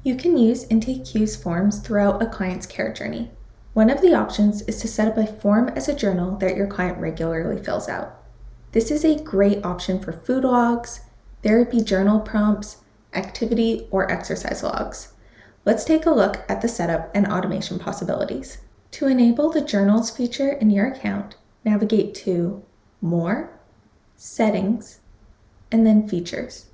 You can use IntakeQ's forms throughout a client's care journey. One of the options is to set up a form as a journal that your client regularly fills out. This is a great option for food logs, therapy journal prompts, activity or exercise logs. Let's take a look at the setup and automation possibilities. To enable the Journals feature in your account, navigate to More, Settings, and then Features.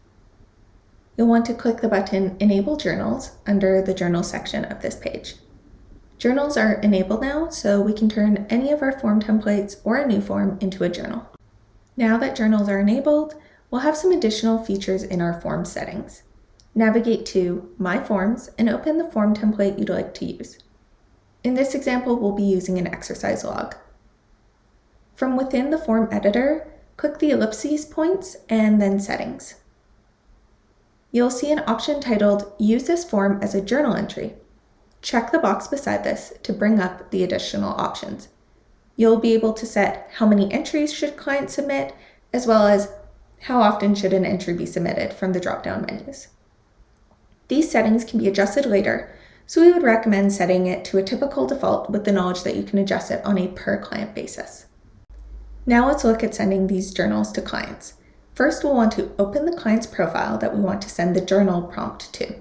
You'll want to click the button Enable Journals under the Journals section of this page. Journals are enabled now, so we can turn any of our form templates or a new form into a journal. Now that journals are enabled, we'll have some additional features in our form settings. Navigate to My Forms and open the form template you'd like to use. In this example, we'll be using an exercise log. From within the form editor, click the ellipses points and then Settings. You'll see an option titled Use this form as a journal entry. Check the box beside this to bring up the additional options. You'll be able to set how many entries should clients submit, as well as how often should an entry be submitted from the drop-down menus. These settings can be adjusted later, so we would recommend setting it to a typical default with the knowledge that you can adjust it on a per client basis. Now let's look at sending these journals to clients. First, we'll want to open the client's profile that we want to send the journal prompt to.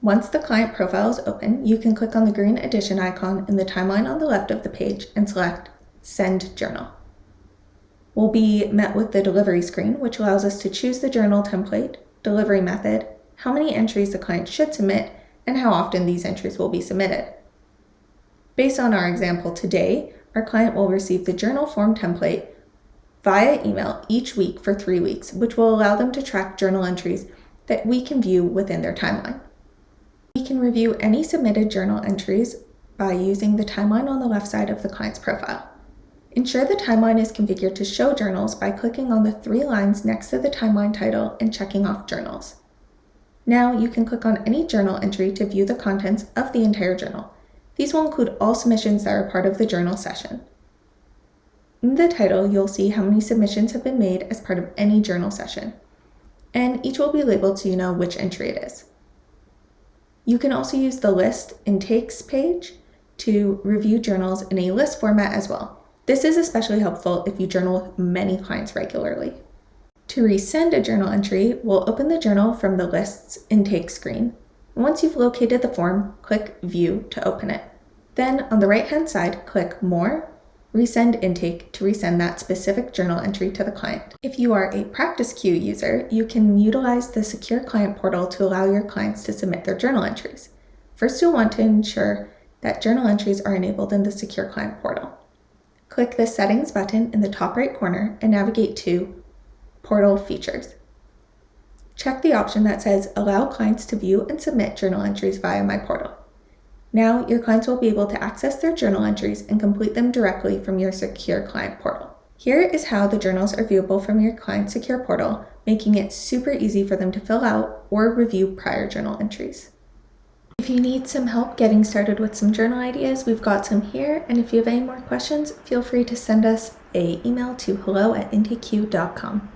Once the client profile is open, you can click on the green addition icon in the timeline on the left of the page and select Send Journal. We'll be met with the delivery screen, which allows us to choose the journal template, delivery method, how many entries the client should submit, and how often these entries will be submitted. Based on our example today, our client will receive the journal form template via email each week for 3 weeks, which will allow them to track journal entries that we can view within their timeline. We can review any submitted journal entries by using the timeline on the left side of the client's profile. Ensure the timeline is configured to show journals by clicking on the 3 lines next to the timeline title and checking off journals. Now you can click on any journal entry to view the contents of the entire journal. These will include all submissions that are part of the journal session. In the title, you'll see how many submissions have been made as part of any journal session, and each will be labeled so you know which entry it is. You can also use the List Intakes page to review journals in a list format as well. This is especially helpful if you journal with many clients regularly. To resend a journal entry, we'll open the journal from the Lists Intake screen. Once you've located the form, click View to open it. Then on the right-hand side, click More, Resend Intake to resend that specific journal entry to the client. If you are a PracticeQ user, you can utilize the Secure Client portal to allow your clients to submit their journal entries. First, you'll want to ensure that journal entries are enabled in the Secure Client portal. Click the Settings button in the top right corner and navigate to Portal Features. Check the option that says Allow clients to view and submit journal entries via my portal. Now, your clients will be able to access their journal entries and complete them directly from your Secure Client portal. Here is how the journals are viewable from your client's Secure portal, making it super easy for them to fill out or review prior journal entries. If you need some help getting started with some journal ideas, we've got some here, and if you have any more questions, feel free to send us an email to hello@intakeq.com.